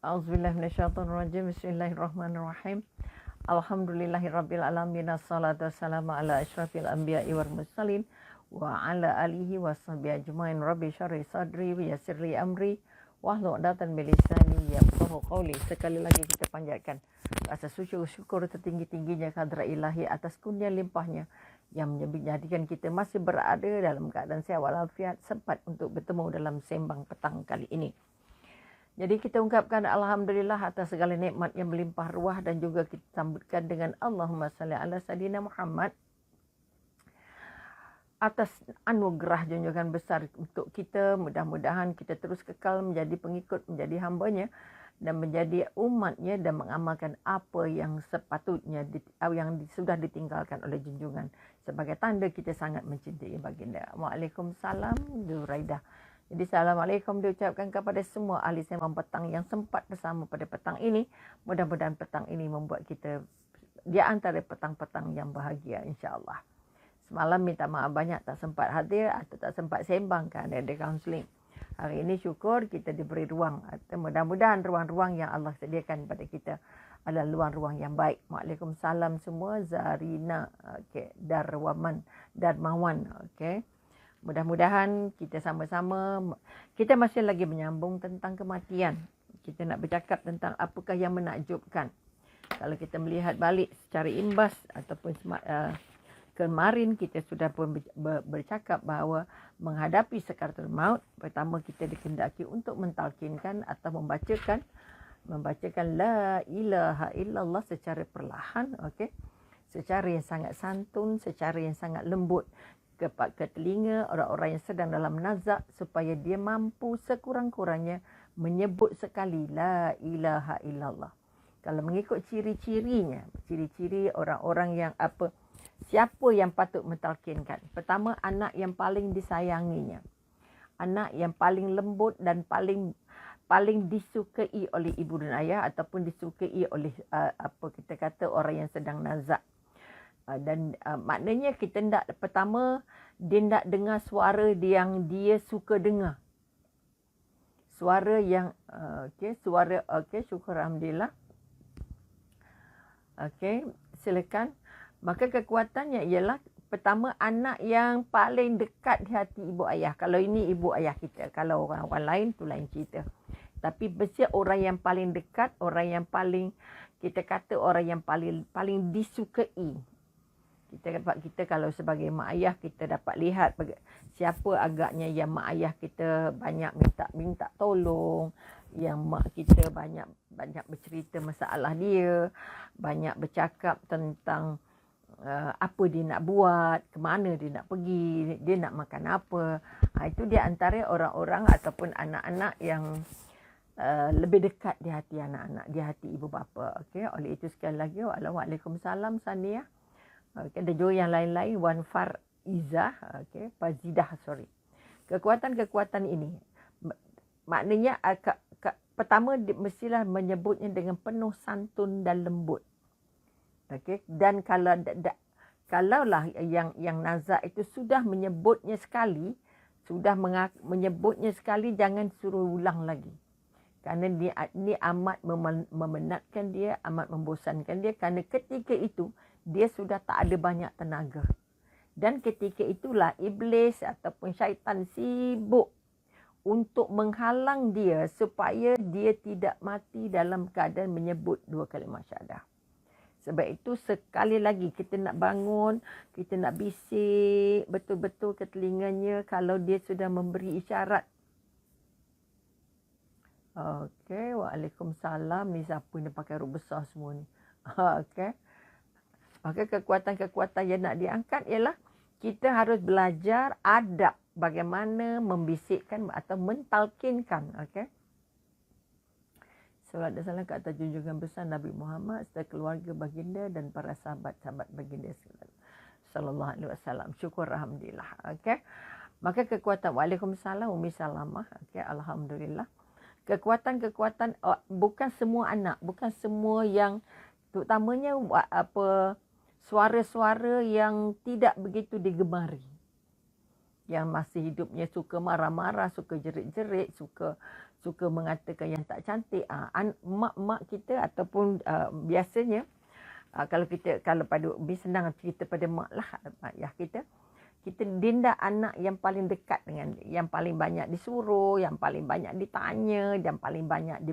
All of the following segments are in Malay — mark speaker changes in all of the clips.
Speaker 1: A'udzubillahi minasyaitonirrajim. Bismillahirrahmanirrahim. Alhamdulillahirabbil alamin. Assalatu wassalamu ala asyrafil anbiya'i wal mursalin wa ala alihi washabihi ajmain. Rabbi syarih sadri wa yassir li amri wahlul 'uqdatam min lisani yafqahu qawli. Sekali lagi kita panjatkan rasa syukur tertinggi-tingginya kehadrat ilahi atas kurnia limpahnya yang menjadikan kita masih berada dalam keadaan sihat walafiat, sempat untuk bertemu dalam sembang petang kali ini. Jadi kita ungkapkan Alhamdulillah atas segala nikmat yang melimpah ruah, dan juga kita sambutkan dengan Allahumma salli ala Sayyidina Muhammad atas anugerah junjungan besar untuk kita. Mudah-mudahan kita terus kekal menjadi pengikut, menjadi hambanya dan menjadi umatnya, dan mengamalkan apa yang sepatutnya yang sudah ditinggalkan oleh junjungan sebagai tanda kita sangat mencintai baginda. Waalaikumsalam Duraidah. Jadi Assalamualaikum diucapkan kepada semua ahli sembang petang yang sempat bersama pada petang ini. Mudah-mudahan petang ini membuat kita di antara petang-petang yang bahagia, insya-Allah. Semalam minta maaf banyak tak sempat hadir atau tak sempat sembang kerana ada kaunseling. Hari ini syukur kita diberi ruang. Mudah-mudahan ruang-ruang yang Allah sediakan pada kita adalah ruang-ruang yang baik. Waalaikumsalam semua. Zarina, okey, Darmawan, okey. Mudah-mudahan kita sama-sama, kita masih lagi menyambung tentang kematian. Kita nak bercakap tentang apakah yang menakjubkan. Kalau kita melihat balik secara imbas ataupun kemarin kita sudah pun bercakap bahawa menghadapi sakaratul maut, pertama kita dikendaki untuk mentalkinkan atau membacakan la ilaha illallah secara perlahan, okey, secara yang sangat santun, secara yang sangat lembut ke telinga orang-orang yang sedang dalam nazak, supaya dia mampu sekurang-kurangnya menyebut sekali la ilaha illallah. Kalau mengikut ciri-cirinya, ciri-ciri orang-orang yang siapa yang patut mentalkinkan? Pertama, anak yang paling disayanginya. Anak yang paling lembut dan paling disukai oleh ibu dan ayah, ataupun disukai oleh kita kata orang yang sedang nazak. Dan maknanya kita pertama dia nak dengar suara yang dia suka dengar. Suara yang syukur alhamdulillah. Okey, silakan. Maka kekuatannya ialah pertama anak yang paling dekat di hati ibu ayah. Kalau ini ibu ayah kita, kalau orang lain tu lain cerita. Tapi mesti orang yang paling dekat, orang yang paling kita kata orang yang paling disukai. Kita kalau sebagai mak ayah, kita dapat lihat siapa agaknya yang mak ayah kita banyak minta tolong, yang mak kita banyak bercerita masalah dia, banyak bercakap tentang apa dia nak buat, ke mana dia nak pergi, dia nak makan apa. Itu dia antara orang-orang ataupun anak-anak yang lebih dekat di hati anak-anak, di hati ibu bapa. Okey, oleh itu sekali lagi waalaikumsalam Sania. Okay, ada juga yang lain-lain, Wan Farizah, okay, Fazidah, sorry. Kekuatan-kekuatan ini maknanya pertama mestilah menyebutnya dengan penuh santun dan lembut. Okay, dan kalaulah yang nazak itu sudah menyebutnya sekali, menyebutnya sekali, jangan suruh ulang lagi. Kerana ini amat memenatkan dia, amat membosankan dia, kerana ketika itu dia sudah tak ada banyak tenaga. Dan ketika itulah iblis ataupun syaitan sibuk untuk menghalang dia supaya dia tidak mati dalam keadaan menyebut dua kalimah syahadah. Sebab itu sekali lagi kita nak bangun, kita nak bisik betul-betul ke telinganya kalau dia sudah memberi isyarat. Okey, waalaikumsalam. Ni siapa ni pakai rok besar semua ni? Okey. Maka kekuatan-kekuatan yang nak diangkat ialah kita harus belajar adab bagaimana membisikkan atau mentalkinkan. Okay? Salat dan salam ke atas junjungan besar Nabi Muhammad serta keluarga baginda dan para sahabat-sahabat baginda sallallahu alaihi wasallam. Syukur alhamdulillah. Okay? Maka kekuatan, waalaikumsalam Umi Salamah. Okay? Alhamdulillah. Kekuatan-kekuatan bukan semua anak, bukan semua yang, terutamanya suara-suara yang tidak begitu digemari. Yang masih hidupnya suka marah-marah, suka jerit-jerit, suka suka mengatakan yang tak cantik. Mak-mak kita ataupun biasanya kalau pada lebih senang cerita pada mak lah, ayah kita dinda anak yang paling dekat dengan dia, yang paling banyak disuruh, yang paling banyak ditanya, yang paling banyak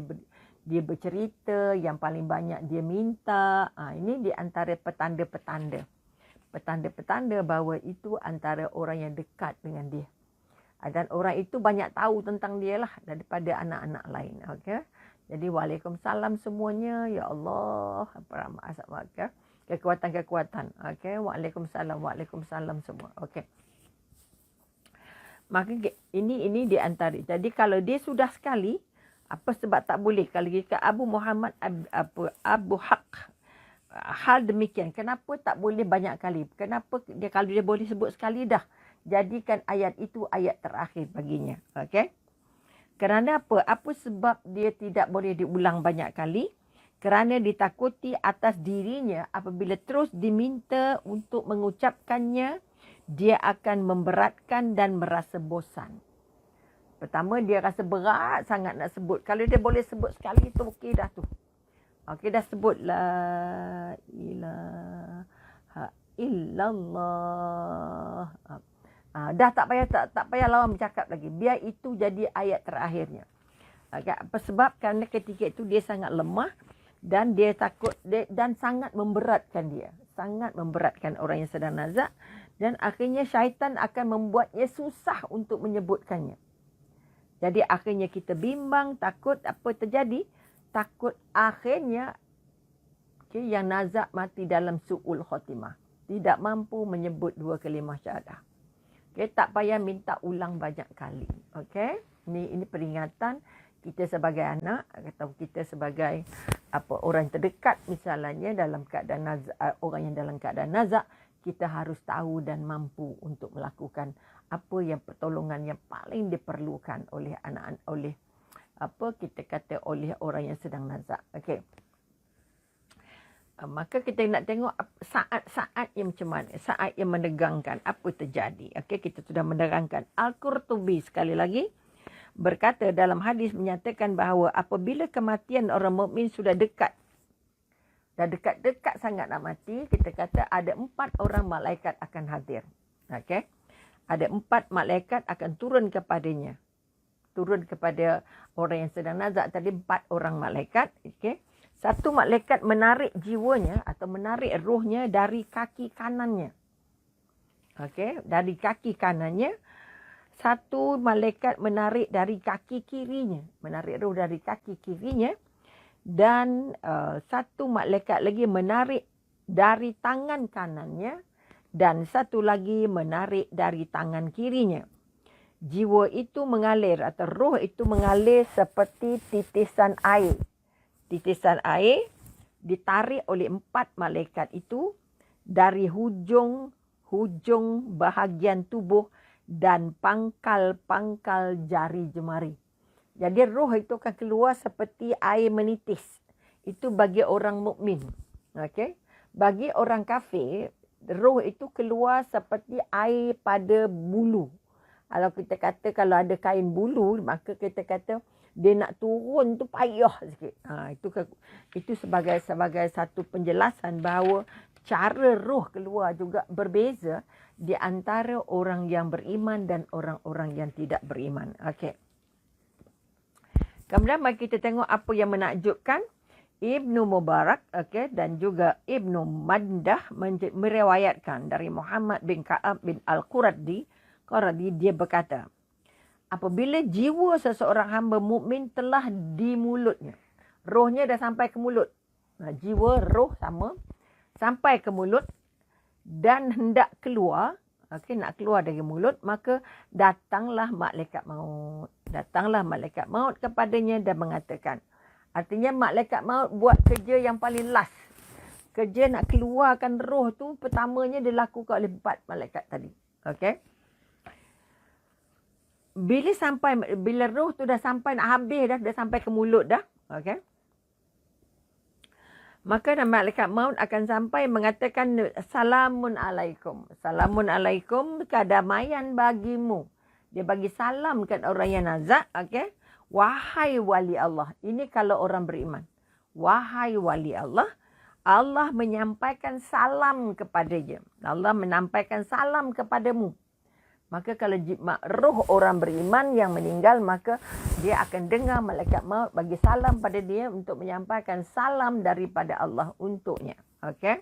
Speaker 1: dia bercerita, yang paling banyak dia minta. Ini di antara petanda-petanda bahawa itu antara orang yang dekat dengan dia. Dan orang itu banyak tahu tentang dia lah daripada anak-anak lain. Okay? Jadi waalaikumsalam semuanya. Ya Allah. Okay? Kekuatan-kekuatan. Okay? Waalaikumsalam semua. Okay. Maka ini di antara. Jadi kalau dia sudah sekali, apa sebab tak boleh? Kalau jika Abu Muhammad Abu Haq hal demikian, kenapa tak boleh banyak kali? Kenapa kalau dia boleh sebut sekali dah, jadikan ayat itu ayat terakhir baginya. Okey? Kerana apa? Apa sebab dia tidak boleh diulang banyak kali? Kerana ditakuti atas dirinya apabila terus diminta untuk mengucapkannya, dia akan memberatkan dan merasa bosan. Pertama, dia rasa berat sangat nak sebut. Kalau dia boleh sebut sekali tu okey dah tu. Okey, dah sebut la ilaha illallah. Dah tak payah lawan bercakap lagi. Biar itu jadi ayat terakhirnya. Okay. Apa sebab? Kerana ketika itu dia sangat lemah dan dia takut dan sangat memberatkan dia. Sangat memberatkan orang yang sedang nazak, dan akhirnya syaitan akan membuatnya susah untuk menyebutkannya. Jadi akhirnya kita bimbang, takut apa terjadi? Takut akhirnya yang nazak mati dalam su'ul khotimah. Tidak mampu menyebut 2 kalimah syahadah. Okay, tak payah minta ulang banyak kali. Okay? Ini peringatan kita sebagai anak atau kita sebagai orang terdekat misalnya dalam keadaan nazak, orang yang dalam keadaan nazak, kita harus tahu dan mampu untuk melakukan apa yang pertolongan yang paling diperlukan oleh anak-anak, oleh orang yang sedang nazak. Okey. Maka kita nak tengok saat-saat yang macam mana, saat yang menegangkan, apa terjadi. Okey, kita sudah menerangkan. Al-Qurtubi sekali lagi berkata dalam hadis menyatakan bahawa apabila kematian orang mukmin sudah dekat, dah dekat-dekat sangat nak mati, kita kata ada 4 orang malaikat akan hadir. Okey. Ada 4 malaikat akan turun kepadanya. Turun kepada orang yang sedang nazak tadi, 4 orang malaikat. Okey. Satu malaikat menarik jiwanya atau menarik rohnya dari kaki kanannya. Okey, dari kaki kanannya. Satu malaikat menarik dari kaki kirinya. Menarik roh dari kaki kirinya. Dan satu malaikat lagi menarik dari tangan kanannya. Dan satu lagi menarik dari tangan kirinya. Jiwa itu mengalir atau roh itu mengalir seperti titisan air. Titisan air ditarik oleh 4 malaikat itu dari hujung bahagian tubuh dan pangkal-pangkal jari jemari. Jadi roh itu akan keluar seperti air menitis. Itu bagi orang mukmin. Okey. Bagi orang kafir, roh itu keluar seperti air pada bulu. Kalau kita kata kalau ada kain bulu, maka kita kata dia nak turun tu payah sikit. Itu sebagai satu penjelasan bahawa cara roh keluar juga berbeza di antara orang yang beriman dan orang-orang yang tidak beriman. Okey. Kemudian mari kita tengok apa yang menakjubkan. Ibnu Mubarak, dan juga Ibnu Mandah meriwayatkan dari Muhammad bin Ka'ab bin Al-Quradi, dia berkata, apabila jiwa seseorang hamba mukmin telah di mulutnya, rohnya dah sampai ke mulut. Jiwa, roh sama, sampai ke mulut dan hendak keluar, nak keluar dari mulut, maka datanglah malaikat maut. Datanglah malaikat maut kepadanya dan mengatakan, artinya malaikat maut buat kerja yang paling last. Kerja nak keluarkan roh tu pertamanya dilakukan oleh 4 malaikat tadi. Okey. Bila roh tu dah sampai nak habis dah sampai ke mulut dah. Okey. Maka malaikat maut akan sampai mengatakan salamun alaikum. Salamun alaikum, kedamaian bagimu. Dia bagi salam kat orang yang nazak, okey. Wahai wali Allah. Ini kalau orang beriman. Wahai wali Allah. Allah menyampaikan salam kepadanya. Allah menyampaikan salam kepadamu. Maka kalau roh orang beriman yang meninggal, maka dia akan dengar malaikat maut bagi salam pada dia untuk menyampaikan salam daripada Allah untuknya. Okey.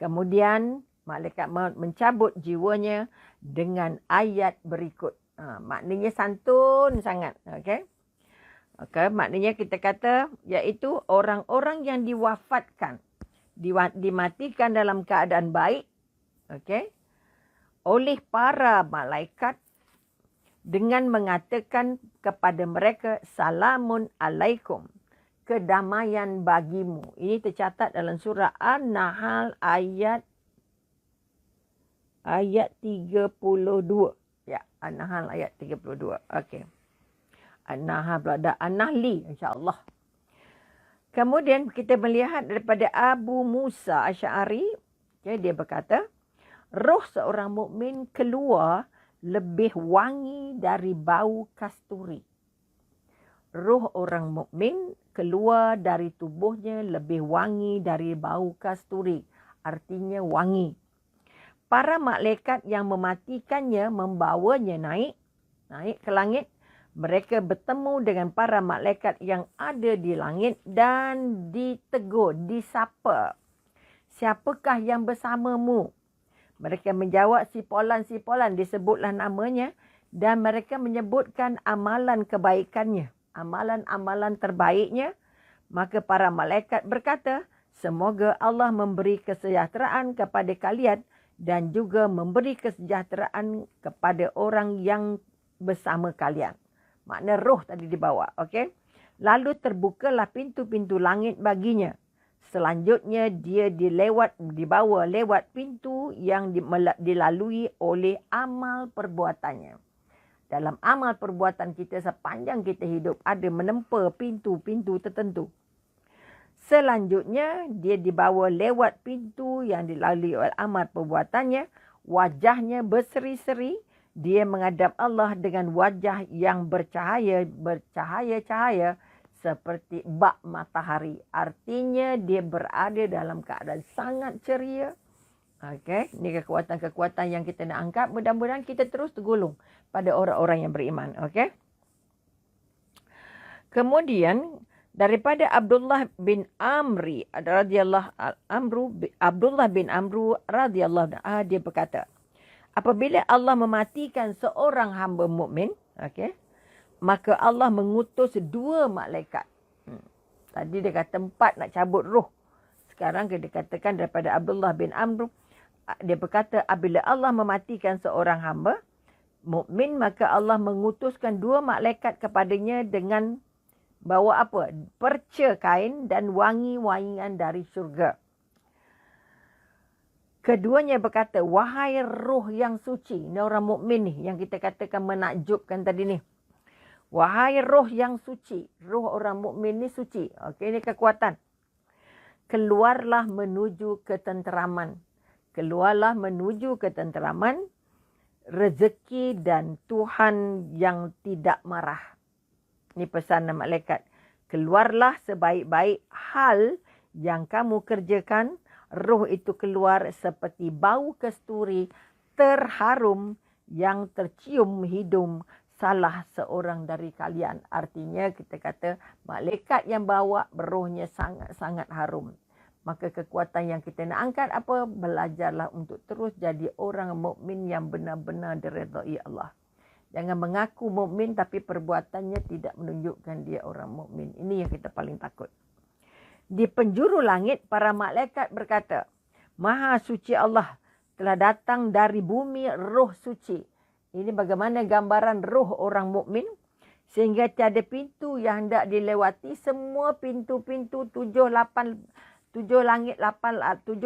Speaker 1: Kemudian malaikat maut mencabut jiwanya dengan ayat berikut. Maknanya santun sangat. Okey. Okey, maknanya kita kata iaitu orang-orang yang diwafatkan, dimatikan dalam keadaan baik, okey, oleh para malaikat dengan mengatakan kepada mereka salamun alaikum, kedamaian bagimu. Ini tercatat dalam surah An-Nahl ayat 32. Ya, An-Nahl ayat 32. Okey. An-Nahl berada An-Nahli, insya-Allah. Kemudian kita melihat daripada Abu Musa Asy'ari, okay, dia berkata, roh seorang mukmin keluar lebih wangi dari bau kasturi. Roh orang mukmin keluar dari tubuhnya lebih wangi dari bau kasturi. Artinya wangi. Para malaikat yang mematikannya membawanya naik ke langit. Mereka bertemu dengan para malaikat yang ada di langit dan ditegur, disapa. Siapakah yang bersamamu? Mereka menjawab sipolan-sipolan, disebutlah namanya, dan mereka menyebutkan amalan kebaikannya, amalan-amalan terbaiknya. Maka para malaikat berkata, semoga Allah memberi kesejahteraan kepada kalian dan juga memberi kesejahteraan kepada orang yang bersama kalian. Makna roh tadi dibawa. Okay? Lalu terbukalah pintu-pintu langit baginya. Selanjutnya dia dibawa lewat pintu yang dilalui oleh amal perbuatannya. Dalam amal perbuatan kita sepanjang kita hidup ada menempa pintu-pintu tertentu. Selanjutnya dia dibawa lewat pintu yang dilalui oleh amal perbuatannya. Wajahnya berseri-seri. Dia menghadap Allah dengan wajah yang bercahaya-cahaya seperti bak matahari. Artinya dia berada dalam keadaan sangat ceria. Okey, ini kekuatan-kekuatan yang kita nak angkat. Mudah-mudahan kita terus tergolong pada orang-orang yang beriman. Okey. Kemudian daripada Abdullah bin Amr radhiyallahu dia berkata, apabila Allah mematikan seorang hamba mukmin, okey, maka Allah mengutus 2 malaikat. Tadi dia kata 4 nak cabut roh. Sekarang dia katakan daripada Abdullah bin Amr, dia berkata apabila Allah mematikan seorang hamba mukmin, maka Allah mengutuskan 2 malaikat kepadanya dengan bawa apa? Perca kain dan wangi-wangian dari syurga. Keduanya berkata, wahai roh yang suci. Ini orang mukmin ni yang kita katakan menakjubkan tadi ni. Wahai roh yang suci. Roh orang mukmin ni suci. Okey, ini kekuatan. Keluarlah menuju ketenteraman. Keluarlah menuju ketenteraman, rezeki dan Tuhan yang tidak marah. Ini pesanan malaikat. Keluarlah sebaik-baik hal yang kamu kerjakan. Roh itu keluar seperti bau kasturi terharum yang tercium hidung salah seorang dari kalian. Artinya kita kata malaikat yang bawa rohnya sangat-sangat harum. Maka kekuatan yang kita nak angkat apa? Belajarlah untuk terus jadi orang mukmin yang benar-benar diredai Allah. Jangan mengaku mukmin tapi perbuatannya tidak menunjukkan dia orang mukmin. Ini yang kita paling takut. Di penjuru langit, para malaikat berkata, Maha suci Allah, telah datang dari bumi roh suci. Ini bagaimana gambaran roh orang mukmin, sehingga tiada pintu yang hendak dilewati. Semua pintu-pintu 7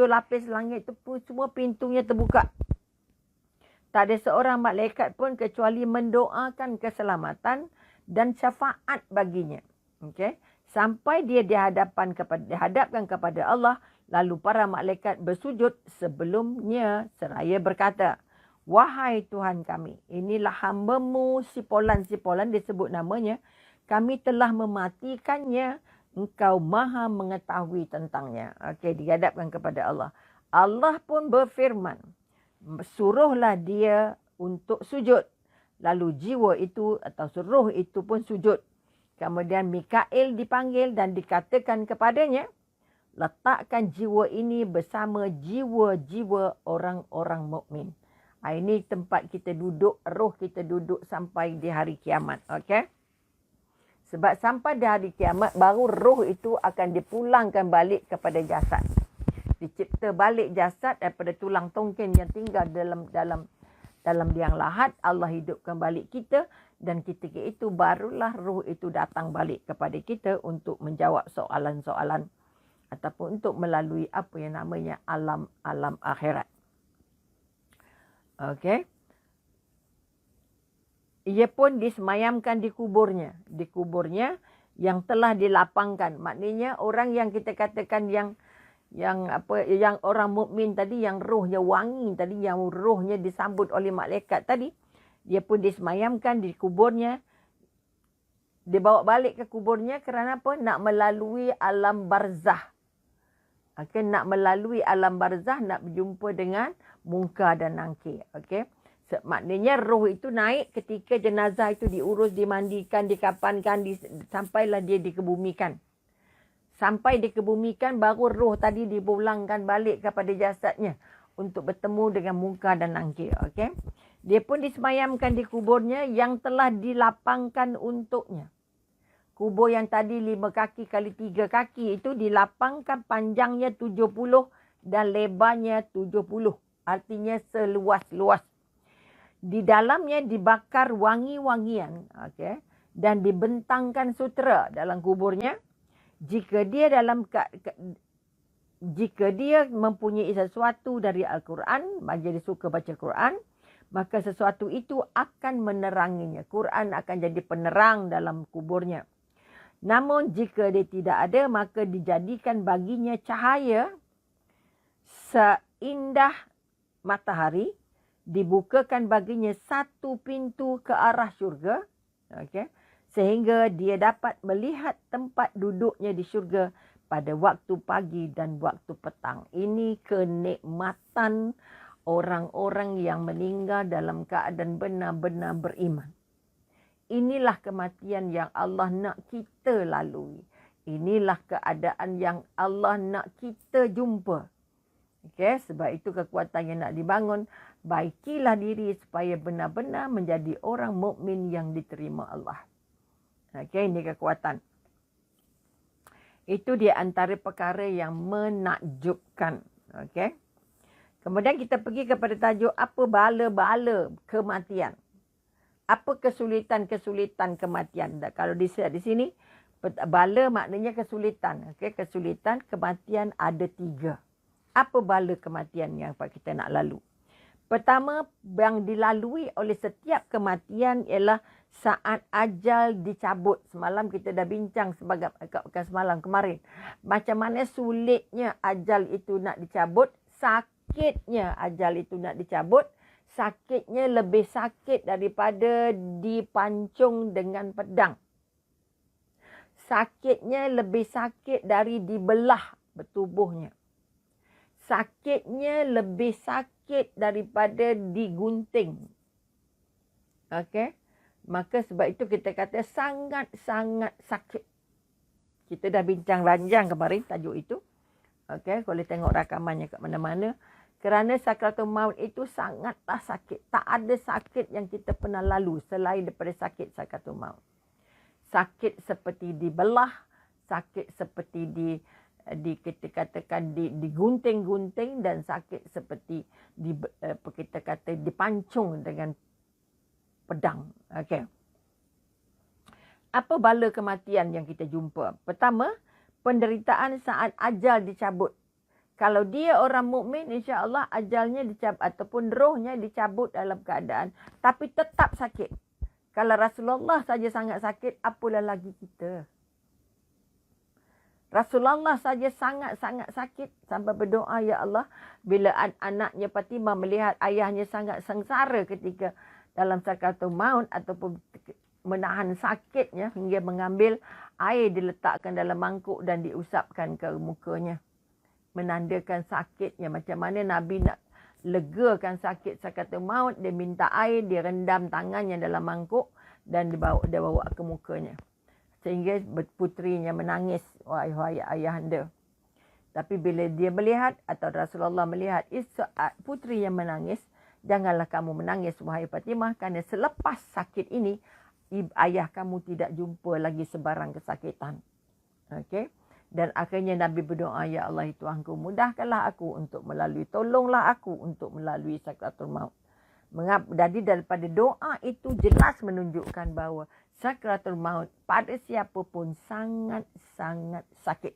Speaker 1: lapis langit itu pun semua pintunya terbuka. Tak ada seorang malaikat pun kecuali mendoakan keselamatan dan syafaat baginya. Okey. Sampai dia dihadapkan kepada Allah, lalu para malaikat bersujud sebelumnya seraya berkata, wahai Tuhan kami, inilah hamba-Mu, sipolan-sipolan disebut namanya, kami telah mematikannya, engkau maha mengetahui tentangnya. Okey, dihadapkan kepada Allah. Allah pun berfirman, suruhlah dia untuk sujud. Lalu jiwa itu atau roh itu pun sujud. Kemudian Mikail dipanggil dan dikatakan kepadanya, letakkan jiwa ini bersama jiwa-jiwa orang-orang mukmin. Ini tempat kita duduk, roh kita duduk sampai di hari kiamat. Okey? Sebab sampai di hari kiamat, baru roh itu akan dipulangkan balik kepada jasad. Dicipta balik jasad daripada tulang tongken yang tinggal dalam liang lahat. Allah hidupkan balik kita. Dan ketika itu barulah roh itu datang balik kepada kita untuk menjawab soalan-soalan ataupun untuk melalui apa yang namanya alam akhirat. Okey. Ia pun disemayamkan di kuburnya. Di kuburnya yang telah dilapangkan. Maknanya orang yang kita katakan yang orang mukmin tadi, yang rohnya wangi tadi, yang rohnya disambut oleh malaikat tadi, dia pun disemayamkan di kuburnya. Dibawa balik ke kuburnya kerana apa? Nak melalui alam barzah. Okay, nak melalui alam barzah, nak berjumpa dengan Munkar dan Nakir. Okay. Maknanya roh itu naik ketika jenazah itu diurus, dimandikan, dikapankan, sampailah dia dikebumikan. Sampai dikebumikan, baru roh tadi dipulangkan balik kepada jasadnya untuk bertemu dengan Munkar dan Nakir. Okay. Dia pun disemayamkan di kuburnya yang telah dilapangkan untuknya. Kubur yang tadi 5 kaki kali 3 kaki itu dilapangkan, panjangnya 70 dan lebarnya 70. Artinya seluas-luas. Di dalamnya dibakar wangi-wangian. Okay, dan dibentangkan sutera dalam kuburnya. Jika dia mempunyai sesuatu dari Al-Quran, jadi suka baca Quran, maka sesuatu itu akan meneranginya. Quran akan jadi penerang dalam kuburnya. Namun jika dia tidak ada, maka dijadikan baginya cahaya seindah matahari. Dibukakan baginya satu pintu ke arah syurga. Okay, sehingga dia dapat melihat tempat duduknya di syurga pada waktu pagi dan waktu petang. Ini kenikmatan orang-orang yang meninggal dalam keadaan benar-benar beriman. Inilah kematian yang Allah nak kita lalui. Inilah keadaan yang Allah nak kita jumpa. Okay, sebab itu kekuatan yang nak dibangun. Baikilah diri supaya benar-benar menjadi orang mukmin yang diterima Allah. Okay, ini kekuatan. Itu di antara perkara yang menakjubkan. Okay. Kemudian kita pergi kepada tajuk apa bala-bala kematian. Apa kesulitan-kesulitan kematian. Kalau di sini, bala maknanya kesulitan. Okay, kesulitan kematian ada 3. Apa bala kematian yang kita nak lalu? Pertama, yang dilalui oleh setiap kematian ialah saat ajal dicabut. Semalam kita dah bincang bukan semalam, kemarin. Macam mana sulitnya ajal itu nak dicabut, sakitnya ajal itu nak dicabut. Sakitnya lebih sakit daripada dipancung dengan pedang. Sakitnya lebih sakit dari dibelah bertubuhnya. Sakitnya lebih sakit daripada digunting. Okey. Maka sebab itu kita kata sangat-sangat sakit. Kita dah bincang panjang kemarin tajuk itu. Okey, boleh tengok rakamannya kat mana-mana. Kerana sakaratul maut itu sangatlah sakit. Tak ada sakit yang kita pernah lalu selain daripada sakit sakaratul maut. Sakit seperti dibelah, sakit seperti kita katakan digunting-gunting, dan sakit seperti kita kata dipancung dengan pedang. Okey. Apa bala kematian yang kita jumpa? Pertama, penderitaan saat ajal dicabut. Kalau dia orang mukmin, insya-Allah ajalnya dicabut ataupun rohnya dicabut dalam keadaan tapi tetap sakit. Kalau Rasulullah saja sangat sakit, apalah lagi kita. Rasulullah saja sangat-sangat sakit sampai berdoa, ya Allah, bila anaknya Fatimah melihat ayahnya sangat sengsara ketika dalam sakaratul maut ataupun menahan sakitnya hingga mengambil air diletakkan dalam mangkuk dan diusapkan ke mukanya. Menandakan sakitnya. Macam mana Nabi nak legakan sakit sakaratul maut, dia minta air, dia rendam tangannya dalam mangkuk dan dia bawa ke mukanya. Sehingga putrinya menangis, wahai ayahanda. Tapi bila dia melihat atau Rasulullah melihat putri yang menangis, janganlah kamu menangis wahai Fatimah, kerana selepas sakit ini ayah kamu tidak jumpa lagi sebarang kesakitan. Okey. Dan akhirnya Nabi berdoa, ya Allah Tuhanku, mudahkanlah aku untuk melalui, tolonglah aku untuk melalui sakratul maut. Jadi daripada doa itu jelas menunjukkan bahawa sakratul maut pada siapa pun sangat-sangat sakit.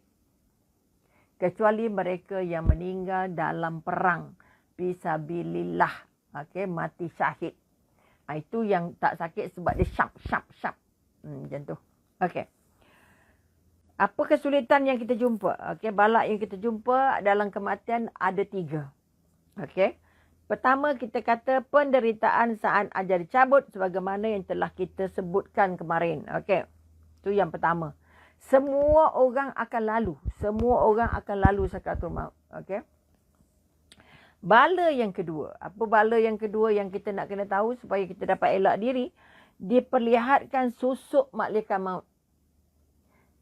Speaker 1: Kecuali mereka yang meninggal dalam perang fisabilillah, okey, mati syahid. Itu yang tak sakit sebab dia syap. Macam tu. Okey. Apa kesulitan yang kita jumpa? Okey, balak yang kita jumpa dalam kematian ada 3. Okey. Pertama, kita kata penderitaan saat ajal dicabut sebagaimana yang telah kita sebutkan kemarin. Okey. Itu yang pertama. Semua orang akan lalu. Semua orang akan lalu sakaratul maut. Okey. Bala yang kedua. Apa bala yang kedua yang kita nak kena tahu supaya kita dapat elak diri? Diperlihatkan susuk malaikat maut.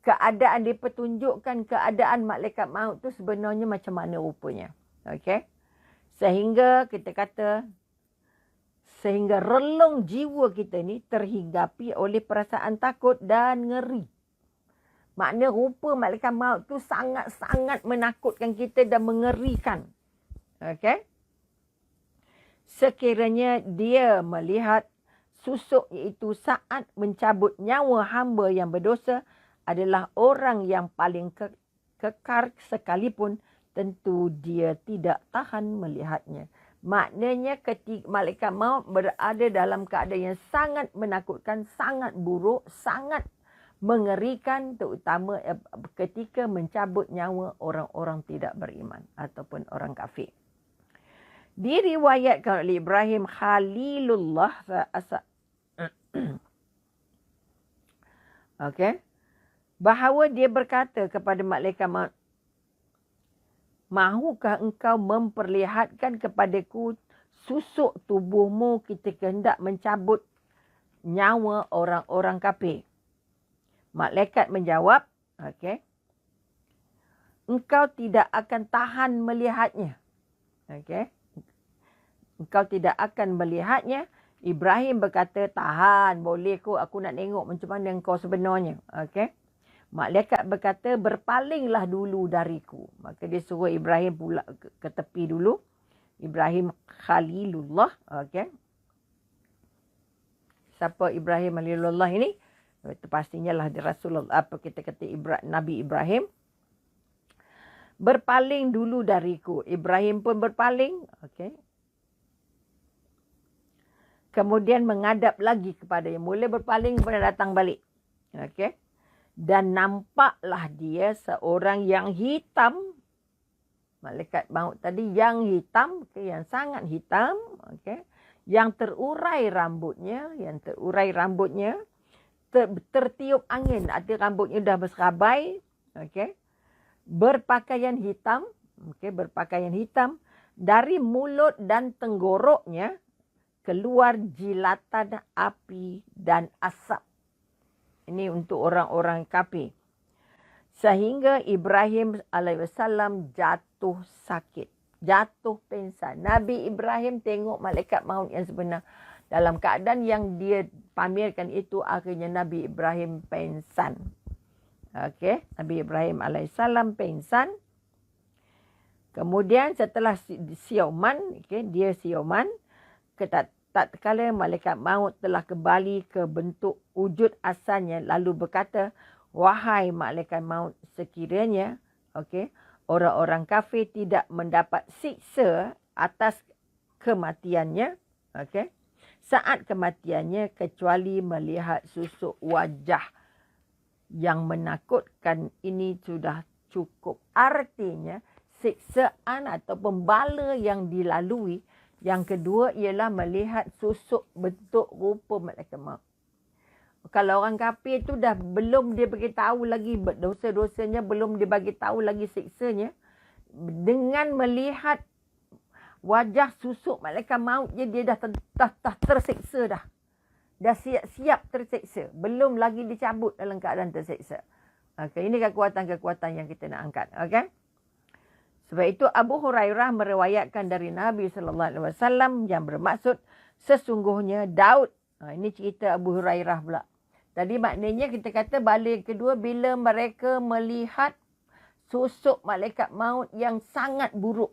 Speaker 1: Keadaan dipertunjukkan keadaan malaikat maut tu sebenarnya macam mana rupanya. Okey. Sehingga kita kata, sehingga relung jiwa kita ni terhinggapi oleh perasaan takut dan ngeri. Makna rupa malaikat maut tu sangat-sangat menakutkan kita dan mengerikan. Okey. Sekiranya dia melihat susuk iaitu saat mencabut nyawa hamba yang berdosa adalah orang yang paling kekar sekalipun, tentu dia tidak tahan melihatnya. Maknanya ketika malaikat maut berada dalam keadaan yang sangat menakutkan, sangat buruk, sangat mengerikan, terutama ketika mencabut nyawa orang-orang tidak beriman ataupun orang kafir. Diriwayatkan oleh Ibrahim Khalilullah okey, bahawa dia berkata kepada malaikat maut, mahukah engkau memperlihatkan kepadaku susuk tubuhmu ketika hendak mencabut nyawa orang-orang kafir? Malaikat menjawab, okey, engkau tidak akan tahan melihatnya. Okey. Engkau tidak akan melihatnya. Ibrahim berkata, tahan, boleh kot, aku nak tengok macam mana engkau sebenarnya. Okey. Malaikat berkata, berpalinglah dulu dariku. Maka dia suruh Ibrahim pula ke tepi dulu. Ibrahim Khalilullah. Okey. Siapa Ibrahim Khalilullah ini? Itu pastinya lah Rasulullah, apa kita kata Nabi Ibrahim. Berpaling dulu dariku. Ibrahim pun berpaling. Okey. Kemudian menghadap lagi kepadanya. Mula berpaling, kemudian datang balik. Okey. Dan nampaklah dia seorang yang hitam. Malaikat maut tadi yang hitam, okay, yang sangat hitam. Okey. Yang terurai rambutnya. Tertiup angin. Artinya rambutnya dah berserabai. Okey. Berpakaian hitam. Okey, berpakaian hitam. Dari mulut dan tenggoroknya keluar jilatan api dan asap. Ini untuk orang-orang kafir. Sehingga Ibrahim AS jatuh sakit. Jatuh pingsan. Nabi Ibrahim tengok malaikat maut yang sebenar. Dalam keadaan yang dia pamerkan itu, akhirnya Nabi Ibrahim pingsan. Okey, Nabi Ibrahim AS pingsan. Kemudian setelah siuman, okay, dia siuman, tak kala malaikat maut telah kembali ke bentuk wujud asalnya, lalu berkata, wahai malaikat maut, sekiranya okey, orang-orang kafir tidak mendapat siksa atas kematiannya, okey, saat kematiannya, kecuali melihat susuk wajah yang menakutkan, ini sudah cukup. Artinya siksaan ataupun bala yang dilalui. Yang kedua ialah melihat susuk bentuk rupa malaikat maut. Kalau orang kafir tu dah belum dia bagi tahu lagi dosa-dosanya, belum dia bagi tahu lagi siksanya, dengan melihat wajah susuk malaikat maut dia dah tersiksa dah. Dah siap tersiksa. Belum lagi dicabut dalam keadaan tersiksa. Okay, ini kekuatan-kekuatan yang kita nak angkat. Okay? Sebab itu Abu Hurairah meriwayatkan dari Nabi SAW yang bermaksud sesungguhnya Daud. Ini cerita Abu Hurairah pula. Tadi maknanya kita kata balik kedua bila mereka melihat susuk malaikat maut yang sangat buruk.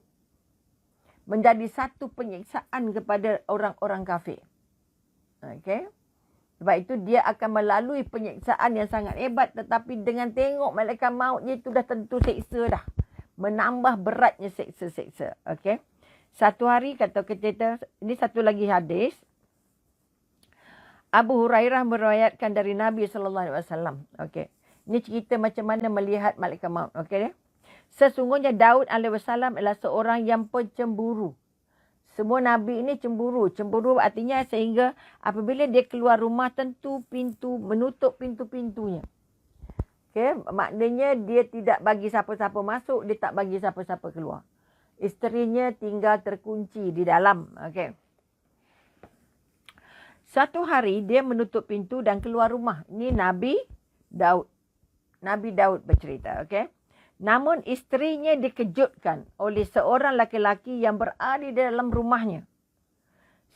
Speaker 1: Menjadi satu penyiksaan kepada orang-orang kafir. Okay. Sebab itu dia akan melalui penyiksaan yang sangat hebat. Tetapi dengan tengok malaikat maut dia itu dah tentu siksa dah. Menambah beratnya siksa-siksa. Okay. Satu hari kata kita, ini satu lagi hadis. Abu Hurairah meriwayatkan dari Nabi SAW. Okay. Ini cerita macam mana melihat malaikat maut. Okay. Sesungguhnya Daud AS adalah seorang yang pencemburu. Semua Nabi ini cemburu. Cemburu artinya sehingga apabila dia keluar rumah tentu menutup pintu-pintunya. Okay? Maknanya dia tidak bagi siapa-siapa masuk, dia tak bagi siapa-siapa keluar. Isterinya tinggal terkunci di dalam. Okay. Satu hari dia menutup pintu dan keluar rumah. Ini Nabi Daud. Nabi Daud bercerita. Okay? Namun isterinya dikejutkan oleh seorang laki-laki yang berada di dalam rumahnya.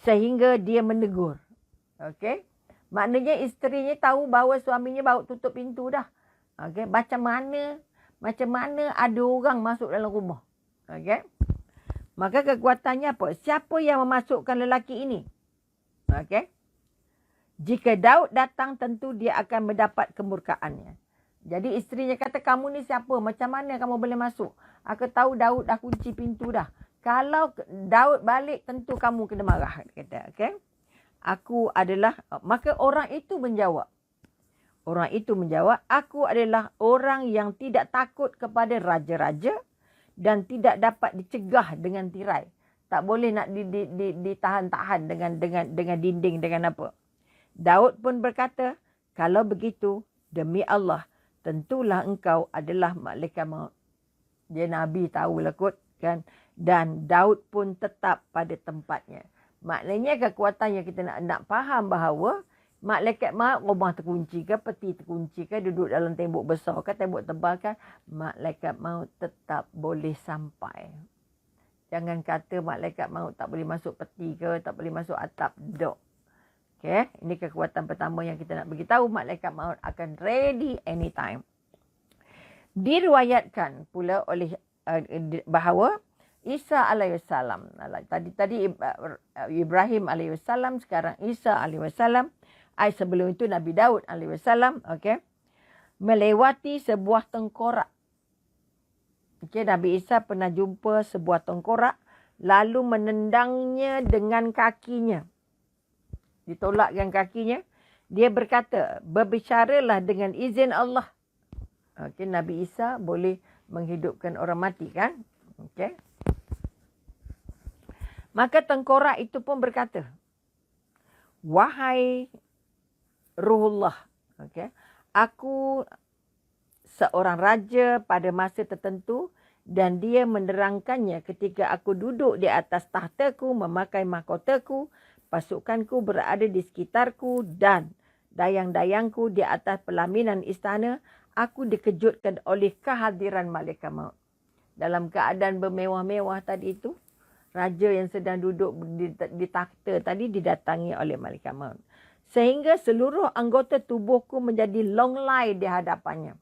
Speaker 1: Sehingga dia menegur. Okey. Maknanya isterinya tahu bahawa suaminya bawa tutup pintu dah. Okey. Macam mana ada orang masuk dalam rumah. Okey. Maka kekuatannya apa? Siapa yang memasukkan lelaki ini? Okey. Jika Daud datang tentu dia akan mendapat kemurkaannya. Jadi isterinya kata, kamu ni siapa? Macam mana kamu boleh masuk? Aku tahu Daud dah kunci pintu dah. Kalau Daud balik, tentu kamu kena marah. Kata, okay? Maka orang itu menjawab. Aku adalah orang yang tidak takut kepada raja-raja dan tidak dapat dicegah dengan tirai. Tak boleh nak ditahan-tahan dengan dinding, dengan apa. Daud pun berkata, kalau begitu, demi Allah, tentulah engkau adalah malaikat maut. Dia Nabi tahulah kot kan. Dan Daud pun tetap pada tempatnya. Maknanya kekuatan yang kita nak faham bahawa malaikat maut rumah terkunci ke, peti terkunci ke, duduk dalam tembok besar ke, tembok tebal ke, malaikat maut tetap boleh sampai. Jangan kata malaikat maut tak boleh masuk peti ke, tak boleh masuk atap. Dok. Okay, ini kekuatan pertama yang kita nak beritahu, malaikat maut akan ready anytime. Diriwayatkan pula oleh bahawa Isa alaihissalam, tadi Ibrahim alaihissalam, sekarang Isa alaihissalam, sebelum itu Nabi Daud alaihissalam, okay, melewati sebuah tengkorak. Okay, Nabi Isa pernah jumpa sebuah tengkorak, lalu menendangnya dengan kakinya. Ditolakkan kakinya. Dia berkata, berbicaralah dengan izin Allah. Okay, Nabi Isa boleh menghidupkan orang mati kan? Okay. Maka tengkorak itu pun berkata, wahai Ruhullah, okay, aku seorang raja pada masa tertentu dan dia menerangkannya ketika aku duduk di atas tahtaku memakai mahkotaku, pasukanku berada di sekitarku dan dayang-dayangku di atas pelaminan istana, aku dikejutkan oleh kehadiran malaikat maut. Dalam keadaan bermewah-mewah tadi itu, raja yang sedang duduk di takhta tadi didatangi oleh malaikat maut. Sehingga seluruh anggota tubuhku menjadi longlai di hadapannya.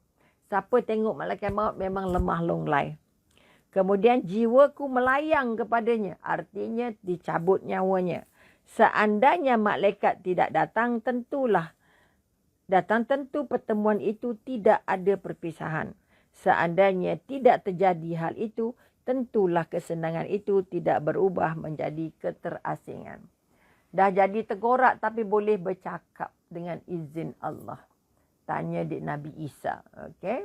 Speaker 1: Siapa tengok malaikat maut memang lemah longlai. Kemudian jiwaku melayang kepadanya, artinya dicabut nyawanya. Seandainya malaikat tidak datang, tentu pertemuan itu tidak ada perpisahan. Seandainya tidak terjadi hal itu, tentulah kesenangan itu tidak berubah menjadi keterasingan. Dah jadi tengkorak tapi boleh bercakap dengan izin Allah. Tanya di Nabi Isa. Okay?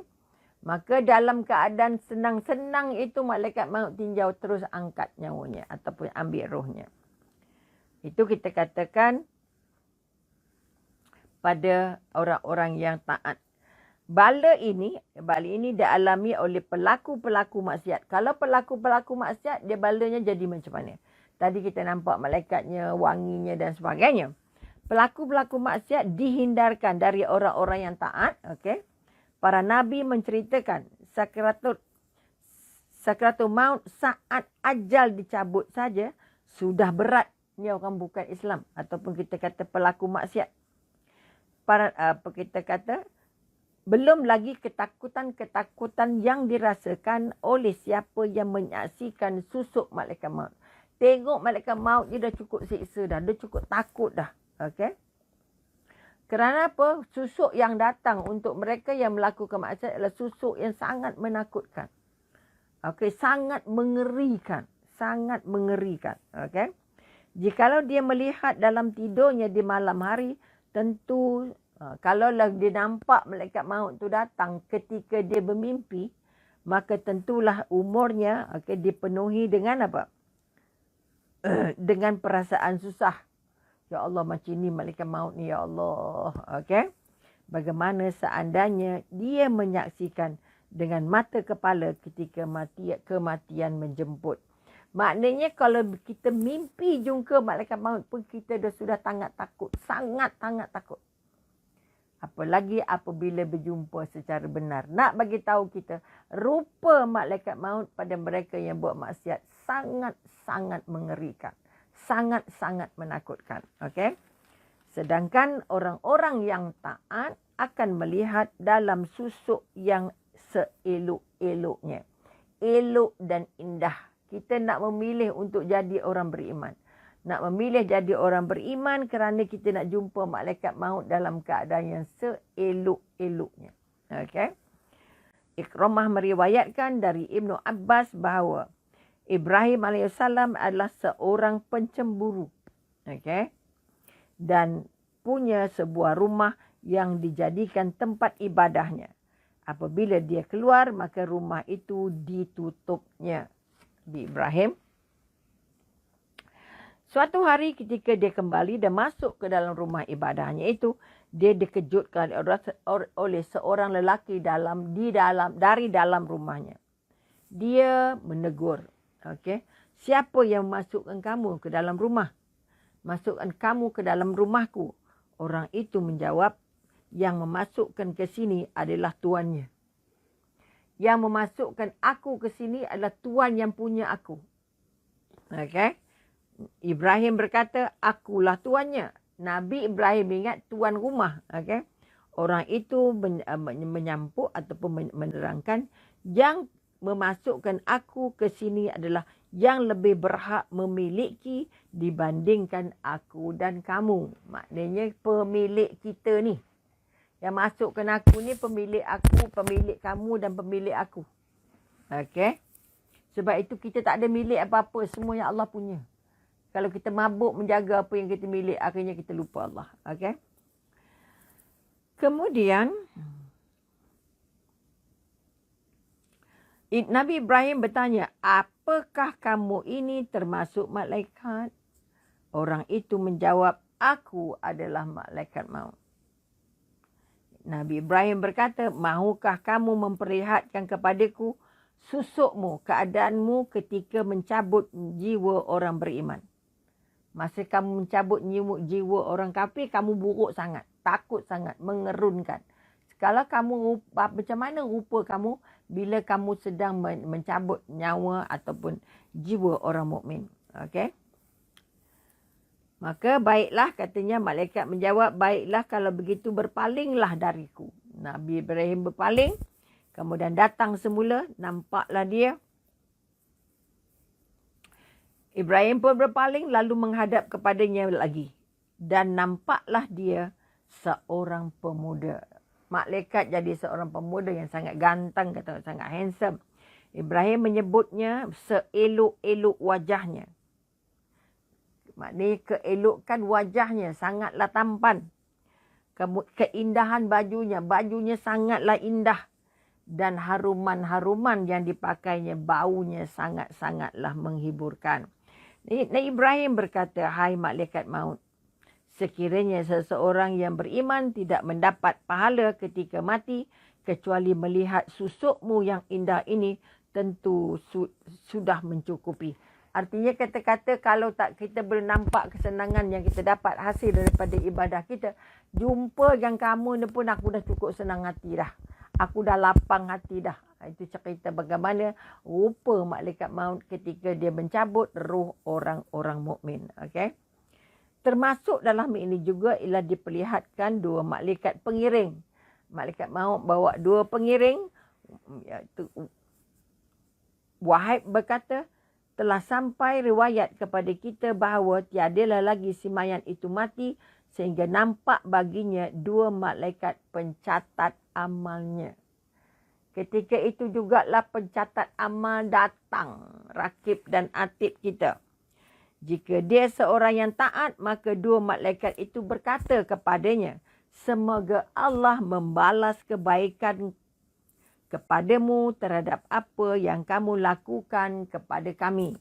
Speaker 1: Maka dalam keadaan senang-senang itu malaikat maut tinjau terus angkat nyawanya ataupun ambil rohnya. Itu kita katakan pada orang-orang yang taat. Bala ini dialami oleh pelaku-pelaku maksiat. Kalau pelaku-pelaku maksiat, dia balanya jadi macam mana? Tadi kita nampak malaikatnya, wanginya dan sebagainya. Pelaku-pelaku maksiat dihindarkan dari orang-orang yang taat. Okay? Para Nabi menceritakan sakratul maut saat ajal dicabut saja sudah berat. Ni orang bukan Islam ataupun kita kata pelaku maksiat. Kita kata belum lagi ketakutan-ketakutan yang dirasakan oleh siapa yang menyaksikan susuk malaikat maut. Tengok malaikat maut dia dah cukup siksa dah. Dia cukup takut dah. Okay? Kerana apa? Susuk yang datang untuk mereka yang melakukan maksiat adalah susuk yang sangat menakutkan. Okay? Sangat mengerikan. Sangat mengerikan. Okay? Jikalau dia melihat dalam tidurnya di malam hari, tentu kalaulah dia nampak malaikat maut tu datang ketika dia bermimpi, maka tentulah umurnya dipenuhi dengan apa? Dengan perasaan susah. Ya Allah, macam ni malaikat maut ni, ya Allah. Okay? Bagaimana seandainya dia menyaksikan dengan mata kepala ketika kematian menjemput. Maknanya kalau kita mimpi jumpa malaikat maut pun kita dah sudah sangat takut. Sangat-sangat takut. Apalagi apabila berjumpa secara benar. Nak bagi tahu kita, rupa malaikat maut pada mereka yang buat maksiat sangat-sangat mengerikan. Sangat-sangat menakutkan. Okay? Sedangkan orang-orang yang taat akan melihat dalam susuk yang seelok-eloknya. Elok dan indah. Kita nak memilih untuk jadi orang beriman. Nak memilih jadi orang beriman kerana kita nak jumpa malaikat maut dalam keadaan yang seelok-eloknya. Okay? Ikramah meriwayatkan dari Ibnu Abbas bahawa Ibrahim AS adalah seorang pencemburu. Okay? Dan punya sebuah rumah yang dijadikan tempat ibadahnya. Apabila dia keluar, maka rumah itu ditutupnya. Di Ibrahim. Suatu hari ketika dia kembali dan masuk ke dalam rumah ibadahnya itu, dia dikejutkan oleh seorang lelaki dari dalam rumahnya. Dia menegur, okay? Siapa yang masukkan kamu ke dalam rumah? Masukkan kamu ke dalam rumahku. Orang itu menjawab, yang memasukkan ke sini adalah tuannya. Yang memasukkan aku ke sini adalah tuan yang punya aku. Okay? Ibrahim berkata, akulah tuannya. Nabi Ibrahim ingat tuan rumah. Okay? Orang itu menyampuk ataupun menerangkan, yang memasukkan aku ke sini adalah yang lebih berhak memiliki dibandingkan aku dan kamu. Maknanya pemilik kita ni. Yang masukkan aku ni pemilik aku, pemilik kamu dan pemilik aku. Okay? Sebab itu kita tak ada milik apa-apa. Semua yang Allah punya. Kalau kita mabuk menjaga apa yang kita milik, akhirnya kita lupa Allah. Okay? Kemudian, Nabi Ibrahim bertanya, apakah kamu ini termasuk malaikat? Orang itu menjawab, aku adalah malaikat maut. Nabi Ibrahim berkata, mahukah kamu memperlihatkan kepadaku susukmu, keadaanmu ketika mencabut jiwa orang beriman? Masa kamu mencabut jiwa orang kafir, kamu buruk sangat, takut sangat, mengerunkan. Kalau kamu, macam mana rupa kamu bila kamu sedang mencabut nyawa ataupun jiwa orang mukmin? Okay? Maka baiklah, katanya malaikat menjawab, baiklah kalau begitu berpalinglah dariku. Nabi Ibrahim berpaling, kemudian datang semula, nampaklah dia. Ibrahim pun berpaling lalu menghadap kepadanya lagi. Dan nampaklah dia seorang pemuda. Malaikat jadi seorang pemuda yang sangat ganteng, kata sangat handsome. Ibrahim menyebutnya seelok-elok wajahnya. Maknanya keelokan wajahnya sangatlah tampan. Keindahan bajunya sangatlah indah. Dan haruman-haruman yang dipakainya, baunya sangat-sangatlah menghiburkan. Nabi Ibrahim berkata, hai malaikat maut, Sekiranya seseorang yang beriman tidak mendapat pahala ketika mati, kecuali melihat susukmu yang indah ini, tentu sudah mencukupi. Artinya kata-kata kalau tak kita boleh nampak kesenangan yang kita dapat hasil daripada ibadah kita, jumpa yang kamu ni pun aku dah cukup senang hati dah. Aku dah lapang hati dah. Itu cerita bagaimana rupa malaikat maut ketika dia mencabut roh orang-orang mukmin. Okey. Termasuk dalam ini juga ialah diperlihatkan dua malaikat pengiring. Malaikat maut bawa dua pengiring. Iaitu Wahib berkata, telah sampai riwayat kepada kita bahawa tiadalah lagi si mayat itu mati sehingga nampak baginya dua malaikat pencatat amalnya. Ketika itu jugalah pencatat amal datang, Rakib dan Atid kita. Jika dia seorang yang taat, maka dua malaikat itu berkata kepadanya, semoga Allah membalas kebaikan kepadamu terhadap apa yang kamu lakukan kepada kami.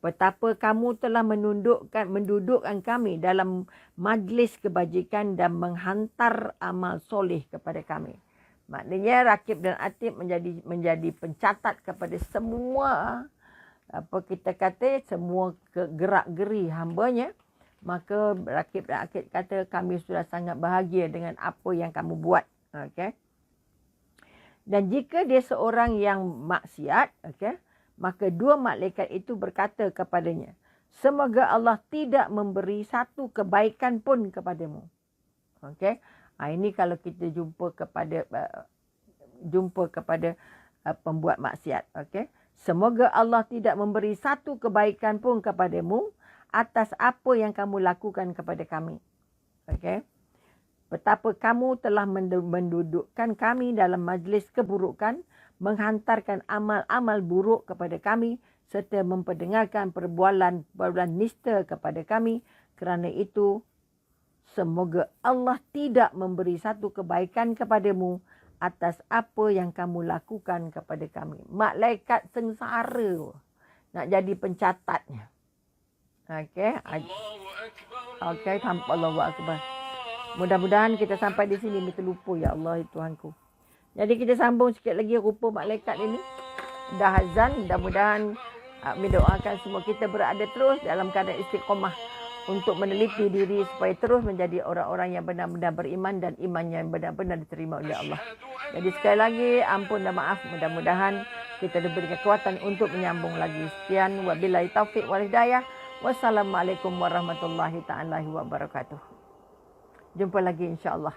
Speaker 1: Betapa kamu telah mendudukkan kami dalam majlis kebajikan dan menghantar amal soleh kepada kami. Maknanya Rakib dan Atid menjadi pencatat kepada semua semua gerak-geri hambanya. Maka Rakib dan Atid kata kami sudah sangat bahagia dengan apa yang kamu buat. Okey. Dan jika dia seorang yang maksiat, maka dua malaikat itu berkata kepadanya, semoga Allah tidak memberi satu kebaikan pun kepadamu. Okey. Ini kalau kita jumpa kepada pembuat maksiat. Okey. Semoga Allah tidak memberi satu kebaikan pun kepadamu atas apa yang kamu lakukan kepada kami. Okey. Betapa kamu telah mendudukkan kami dalam majlis keburukan, menghantarkan amal-amal buruk kepada kami, serta memperdengarkan perbualan nista kepada kami. Kerana itu, semoga Allah tidak memberi satu kebaikan kepadamu atas apa yang kamu lakukan kepada kami. Malaikat sengsara nak jadi pencatatnya. Okey. Okey, tanpa Allahu Akbar. Mudah-mudahan kita sampai di sini ni terlupa, ya Allah Tuhanku. Jadi kita sambung sikit lagi rupa malaikat ini. Dah azan, mudah-mudahan mendoakan semua kita berada terus dalam keadaan istiqamah untuk meneliti diri supaya terus menjadi orang-orang yang benar-benar beriman dan imannya yang benar-benar diterima oleh Allah. Jadi sekali lagi ampun dan maaf, mudah-mudahan kita diberi kekuatan untuk menyambung lagi. Sekian, wabillahi taufiq wal hidayah. Wassalamualaikum warahmatullahi taala wabarakatuh. Jumpa lagi insya-Allah.